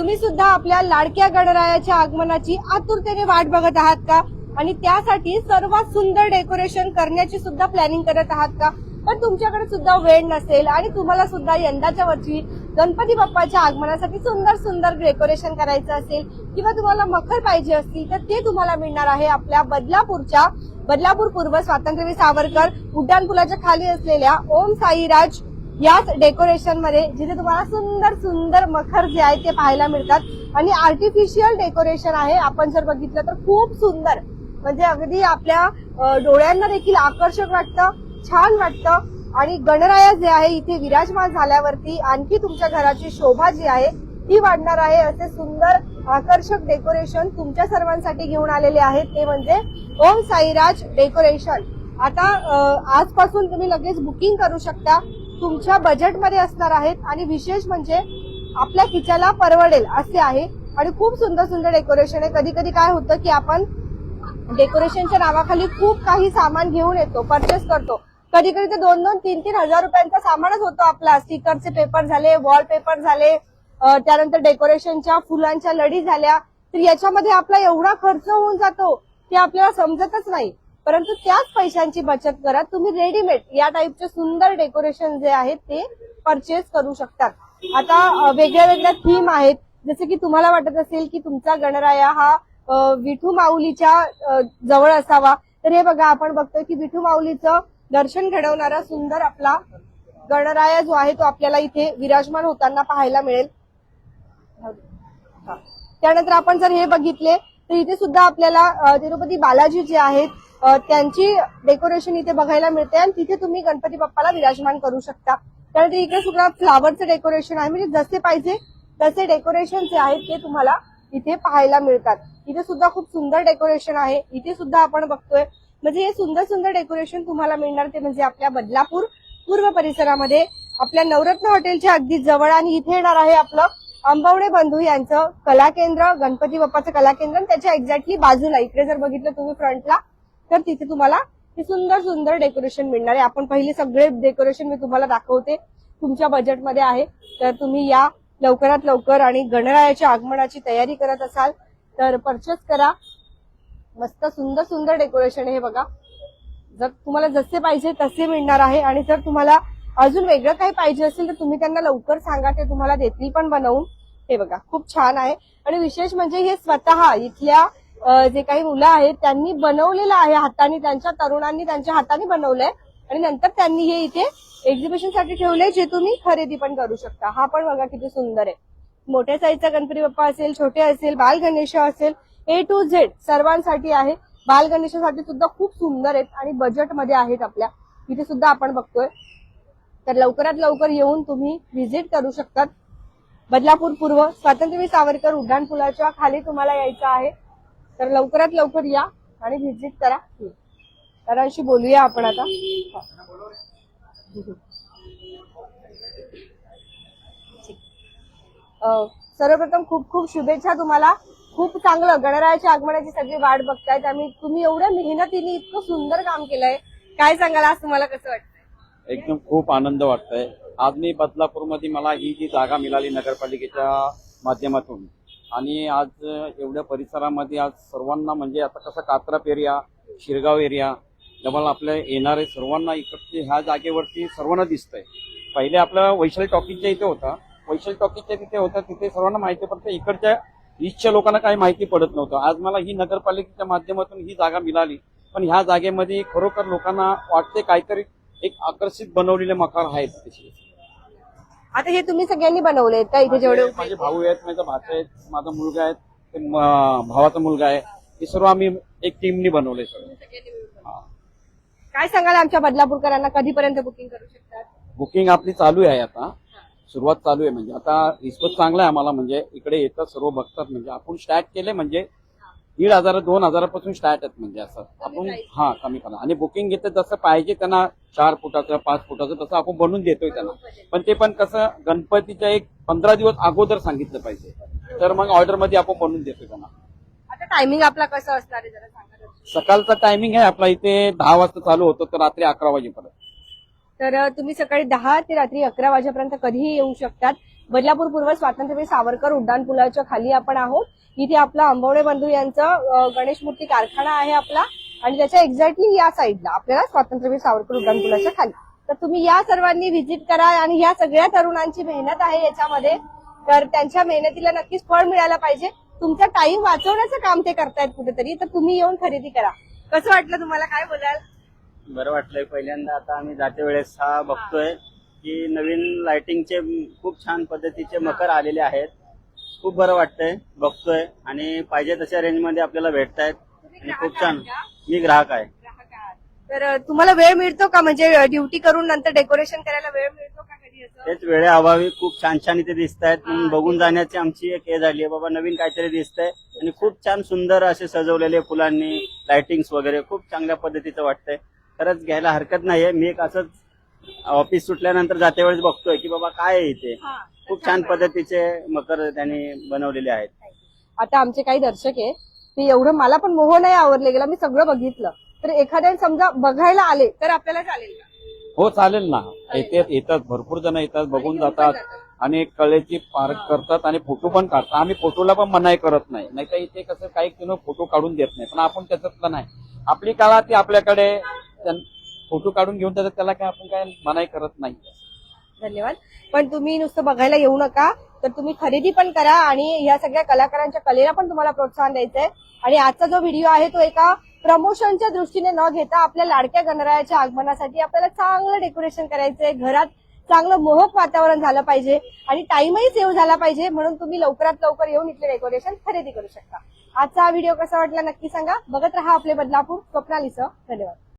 तुम्ही सुद्धा आपल्या लाडक्या गणरायाच्या आगमनाची आतुरतेने वाट बघत आहात का? आणि त्यासाठी सर्वात सुंदर डेकोरेशन करण्याची सुद्धा प्लॅनिंग करत आहात का? पण तुमच्याकडे सुद्धा वेळ नसेल आणि तुम्हाला सुद्धा यंदाच्या वर्षी गणपती बाप्पाच्या आगमनासाठी सुंदर सुंदर डेकोरेशन करायचं असेल किंवा तुम्हाला मखर पाहिजे असतील तर ते तुम्हाला मिळणार आहे आपल्या बदलापूर पूर्व स्वातंत्र्यवीर सावरकर उड्डाणपुलाच्या खाली असलेल्या ओम साईराज याच डेकोरेशन मध्ये, जिथे तुम्हाला सुंदर सुंदर मखर जे आहे ते पाहायला मिळतात आणि आर्टिफिशियल डेकोरेशन आहे. आपण जर बघितलं तर खूप सुंदर, म्हणजे अगदी आपल्या डोळ्यांना देखील आकर्षक वाटतं, छान वाटतं. आणि गणराया जे आहे इथे विराजमान झाल्यावरती आणखी तुमच्या घराची शोभा जी आहे ती वाढणार आहे. असे सुंदर आकर्षक डेकोरेशन तुमच्या सर्वांसाठी घेऊन आलेले आहेत, ते म्हणजे ओम साईराज डेकोरेशन. आता आजपासून तुम्ही लगेच बुकिंग करू शकता, तुमच्या बजेटमध्ये असणार आहेत आणि विशेष म्हणजे आपल्या खिचाला परवडेल असे आहे. आणि खूप सुंदर सुंदर डेकोरेशन आहे. कधी कधी काय होतं की आपण डेकोरेशनच्या नावाखाली खूप काही सामान घेऊन येतो, परचेस करतो. कधी कधी ते 2-2, 3-3 हजार रुपयांचा सामानच होतो आपला. स्टिकरचे पेपर झाले, वॉलपेपर झाले, त्यानंतर डेकोरेशनच्या फुलांच्या लडी झाल्या. तर याच्यामध्ये आपला एवढा खर्च होऊन जातो की आपल्याला समजतच नाही. परंतु त्याच पैशांची बचत करा, तुम्ही रेडीमेड या टाईपचे सुंदर डेकोरेशन जे आहेत ते परचेस करू शकतात. आता वेगळ्या वेगळ्या थीम आहेत, जसे की तुम्हाला वाटत असेल की तुमचा गणराया हा विठू माऊलीच्या जवळ असावा, तर हे बघा आपण बघतोय की विठू माऊलीचं दर्शन घडवणारा सुंदर आपला गणराया जो आहे तो आपल्याला इथे विराजमान होताना पाहायला मिळेल. त्यानंतर आपण जर हे बघितले तर इथे सुद्धा आपल्याला तिरुपती बालाजी जे आहेत त्यांची डेकोरेशन इथे बघायला मिळते आणि तिथे तुम्ही गणपती बाप्पाला विराजमान करू शकता. त्यानंतर इकडे सुद्धा फ्लावरचं डेकोरेशन आहे, म्हणजे जसे पाहिजे तसे डेकोरेशन जे आहेत ते तुम्हाला इथे पाहायला मिळतात. इथे सुद्धा खूप सुंदर डेकोरेशन आहे. इथे सुद्धा आपण बघतोय, म्हणजे हे सुंदर सुंदर डेकोरेशन तुम्हाला मिळणार ते म्हणजे आपल्या बदलापूर पूर्व परिसरामध्ये आपल्या नवरत्न हॉटेलच्या अगदी जवळ. आणि इथे येणार आहे आपलं अंबवणे बंधू यांचं कला केंद्र, गणपती बाप्पाचं कला केंद्र. आणि त्याच्या एक्झॅक्टली बाजूला इकडे जर बघितलं तुम्ही फ्रंटला तर तिथे तुम्हाला हे सुंदर सुंदर डेकोरेशन मिळणार आहे. आपण पहिले सगळे डेकोरेशन मी तुम्हाला दाखवते, तुमच्या बजेटमध्ये आहे. तर तुम्ही या लवकरात लवकर, आणि गणरायाच्या आगमनाची तयारी करत असाल तर परचेस करा. मस्त सुंदर सुंदर डेकोरेशन आहे हे बघा. जर तुम्हाला जसे पाहिजे तसे मिळणार आहे. आणि जर तुम्हाला अजून वेगळं काही पाहिजे असेल तर तुम्ही त्यांना लवकर सांगा, ते तुम्हाला देतील पण बनवून. हे बघा खूप छान आहे. आणि विशेष म्हणजे हे स्वतः इथल्या जे काही मुलं आहेत त्यांनी बनवलेलं आहे हाताने, त्यांच्या तरुणांनी त्यांच्या हाताने बनवलंय आणि नंतर त्यांनी हे इथे एक्झिबिशन साठी ठेवलंय, जे तुम्ही खरेदी पण करू शकता. हा पण बघा किती सुंदर आहे. मोठ्या साईजचा गणपती बाप्पा असेल, छोटे असेल, बाल गणेश असेल, A to Z सर्वांसाठी आहे. बाल गणेशासाठी सुद्धा खूप सुंदर आहेत आणि बजेटमध्ये आहेत आपल्या. इथे सुद्धा आपण बघतोय. तर लवकरात लवकर येऊन तुम्ही व्हिजिट करू शकतात. बदलापूर पूर्व स्वातंत्र्यवीर सावरकर उड्डाणपुलाच्या खाली तुम्हाला यायचं आहे. तर लवकरात लवकर या आणि व्हिजिट करा. सरांशी बोलूया आपण आता. सर्वप्रथम खूप खूप शुभेच्छा तुम्हाला. खूप चांगलं गणरायाच्या आगमनाची सगळी वाट बघतायत आणि तुम्ही एवढ्या मेहनतीने इतकं सुंदर काम केलंय. काय सांगाल आज तुम्हाला कसं वाटतंय? एकदम खूप आनंद वाटतोय. आज मी बदलापूरमध्ये मला ही जी जागा मिळाली नगरपालिकेच्या माध्यमातून, आणि आज एवढ्या परिसरामध्ये आज सर्वांना, म्हणजे आता कसं Katrap area, Shirgaon area, double आपल्या येणारे सर्वांना इकडचे ह्या जागेवरती सर्वांना दिसतंय. पहिले आपलं वैशाली टॉकीजच्या इथे होता, वैशाली टॉकीजच्या तिथे होता, तिथे सर्वांना माहिती पडतं. इकडच्या ईस्टच्या लोकांना काही माहिती पडत नव्हतं. आज मला ही नगरपालिकेच्या माध्यमातून ही जागा मिळाली, पण ह्या जागेमध्ये खरोखर लोकांना वाटते काहीतरी एक आकर्षित बनवलेले मकार आहेत. आता हे तुम्ही सगळ्यांनी बनवले का? इथे जेवढे माझे भाऊ आहेत, माझा भाचा आहेत, माझा मुलगा आहे, भावाचा मुलगा आहे, हे सर्व आम्ही एक टीमनी बनवले सगळं. काय सांगाल आमच्या बदलापूरकरांना कधीपर्यंत बुकिंग करू शकतात? बुकिंग आपली चालू आहे, आता सुरुवात चालू आहे. म्हणजे आता रिस्पॉन्स चांगला आहे आम्हाला, म्हणजे इकडे येतात सर्व बघतात. म्हणजे आपण स्टार्ट केले म्हणजे 1,500-2,000 पासून स्टार्ट आहेत. म्हणजे असं आपण कमी करा. आणि बुकिंग घेतं जसं पाहिजे त्यांना 4 फुटाचं 5 फुटाचं तसं आपण बनवून देतोय त्यांना. पण ते पण कसं गणपतीच्या एक 15 दिवस अगोदर सांगितलं पाहिजे, तर मग ऑर्डर मध्ये आपण बनवून देतोय त्यांना. आता टायमिंग आपला कसं असणार आहे जरा सांगा. सकाळचा टायमिंग आहे आपला इथे 10 वाजता चालू होतं तर रात्री 11 वाजेपर्यंत. तर तुम्ही सकाळी 10 ते रात्री 11 वाजेपर्यंत कधीही येऊ शकतात. बदलापूर पूर्व स्वातंत्र्यवीर सावरकर उड्डाण पुलाच्या खाली आपण आहोत. इथे आपला अंबवणे बंधू यांचं गणेश मूर्ती कारखाना आहे आपला, आणि त्याच्या एक्झॅक्टली या साईडला आपल्याला स्वातंत्र्यवीर सावरकर उड्डाण पुलाच्या खाली. तर तुम्ही या सर्वांनी व्हिजिट करा, आणि या सगळ्या तरुणांची मेहनत आहे याच्यामध्ये, तर त्यांच्या मेहनतीला नक्कीच फळ मिळायला पाहिजे. तुमचा टाइम वाचवण्याचं काम ते करतायत कुठेतरी, तर तुम्ही येऊन खरेदी करा. कसं वाटलं तुम्हाला, काय बोलाल? बरं वाटलंय. पहिल्यांदा आता आम्ही जाते वेळेस हा बघतोय की नवीन लाइटिंगचे खूप छान पद्धतीचे मकर आलेले आहेत. खूप बरं वाटतंय, बघतोय, आणि पाहिजे तशा रेंजमध्ये आपल्याला भेटतायत आणि खूप छान. मी ग्राहक आहे. तर तुम्हाला वेळ मिळतो का, म्हणजे ड्युटी करून नंतर डेकोरेशन करायला वेळ मिळतो का कधी असं? तेच वेळेअभावी खूप छान छान इथे दिसत आहेत, म्हणून बघून जाण्याची आमची एक हे झाली आहे, बाबा नवीन काहीतरी दिसतंय, आणि खूप छान सुंदर असे सजवलेले फुलांनी लाइटिंग्स वगैरे खूप चांगल्या पद्धतीचं वाटतंय. खरंच घ्यायला हरकत नाहीये. मी एक असंच ऑफिस सुटल्यानंतर जाते वेळेस बघतोय की बाबा काय आहे इथे. खूप छान पद्धतीचे मकर त्यांनी बनवलेले आहेत. आता आमचे काही दर्शक आहे, ते एवढं मला पण मोह नाही आवडले गेला, मी सगळं बघितलं. तर एखाद्या समजा बघायला आले तर आपल्याला चालेल का? हो चालेल ना. येतात भरपूर जण येतात, बघून जातात, आणि कलेची पार्क करतात आणि फोटो पण काढतात. आम्ही फोटोला पण मनाई करत नाही, नाहीतर इथे कसं काही जण फोटो काढून देत नाही, पण आपण त्याच्यातलं नाही. आपली कला ती आपल्याकडे, फोटो काढून घेऊन जातात, त्याला काय आपण काय मनाई करत नाही. धन्यवाद. पण तुम्ही नुसतं बघायला येऊ नका, तर तुम्ही खरेदी पण करा, आणि या सगळ्या कलाकारांच्या कलेला पण तुम्हाला प्रोत्साहन द्यायचंय. आणि आजचा जो व्हिडिओ आहे तो एका प्रमोशनच्या दृष्टीने न घेता आपल्या लाडक्या गणरायाच्या आगमनासाठी आपल्याला चांगलं डेकोरेशन करायचंय, घरात चांगलं मोहक वातावरण झालं पाहिजे, आणि टाइमही सेव्ह झाला पाहिजे, म्हणून तुम्ही लवकरात लवकर येऊन इथले डेकोरेशन खरेदी करू शकता. आजचा हा व्हिडिओ कसा वाटला नक्की सांगा. बघत रहा आपले बदलापूर. स्वप्नालीसह धन्यवाद.